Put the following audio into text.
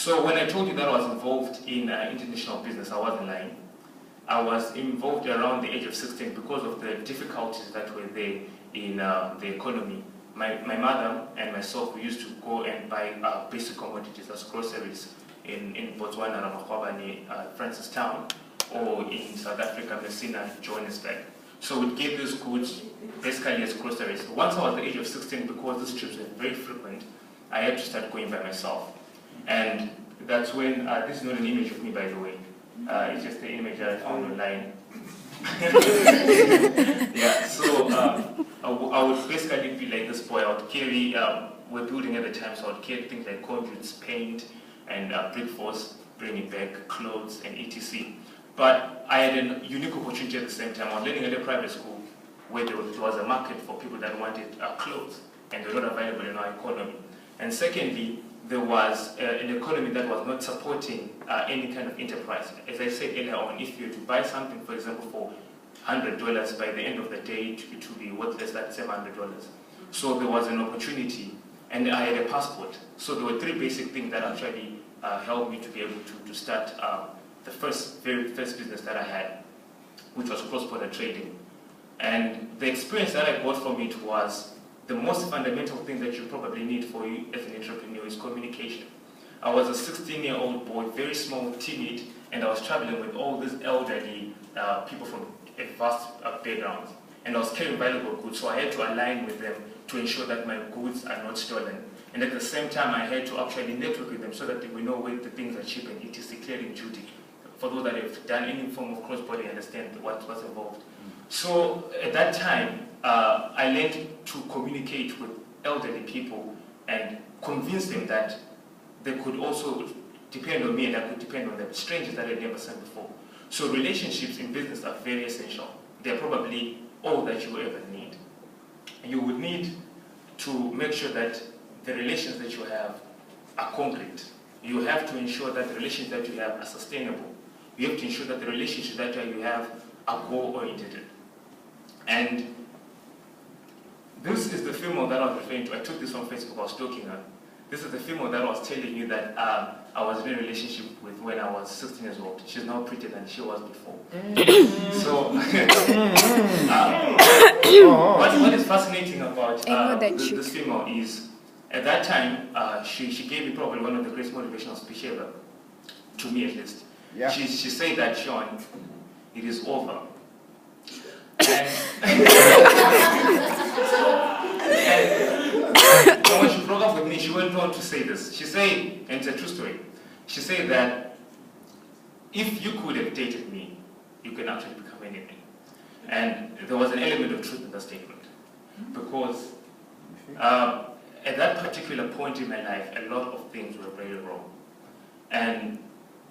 So when I told you that I was involved in international business, I wasn't lying. I was involved around the age of 16 because of the difficulties that were there in the economy. My mother and myself, we used to go and buy basic commodities as groceries in Botswana, Ramakwabani, Francistown, or in South Africa, Messina, Johannesburg. So we get these goods basically as groceries. Once I was the age of 16, because these trips were very frequent, I had to start going by myself. And that's when, this is not an image of me, by the way. It's just the image that I found online. Yeah, so I would basically be like this boy. I would carry, we're building at the time, so I would carry things like conduits, paint, and brick force, bring it back, clothes, and etc. But I had a unique opportunity at the same time. I was learning at a private school where there was a market for people that wanted clothes, and they were not available in our economy. And secondly, there was an economy that was not supporting any kind of enterprise. As I said earlier on, if you were to buy something, for example, for $100, by the end of the day, it would be worth less than $700. So there was an opportunity, and I had a passport. So there were three basic things that actually helped me to be able to start the very first business that I had, which was cross-border trading. And the experience that I got from it was the most fundamental thing that you probably need for you as an entrepreneur is communication. I was a 16-year-old boy, very small, timid, and I was traveling with all these elderly people from a vast background. And I was carrying valuable goods, so I had to align with them to ensure that my goods are not stolen. And at the same time, I had to actually network with them so that they will know where the things are cheap and etc. clearing duty. For those that have done any form of cross-border, understand what's involved. So at that time, I learned to communicate with elderly people and convince them that they could also depend on me and I could depend on them, strangers that I'd never seen before. So relationships in business are very essential. They're probably all that you will ever need. You would need to make sure that the relations that you have are concrete. You have to ensure that the relations that you have are sustainable. You have to ensure that the relationships that you have are goal-oriented. And this is the female that I was referring to. I took this on Facebook, I was talking on. This is the female that I was telling you that I was in a relationship with when I was 16 years old. She's now prettier than she was before. So, what is fascinating about this female is, at that time, she gave me probably one of the greatest motivational speeches ever, to me at least. Yeah. She said that, Sean, it is over. And when she broke up with me, she went on to say this. She said, and it's a true story, she said that if you could have dated me, you can actually become anything. And there was an element of truth in that statement. Because at that particular point in my life, a lot of things were very wrong. And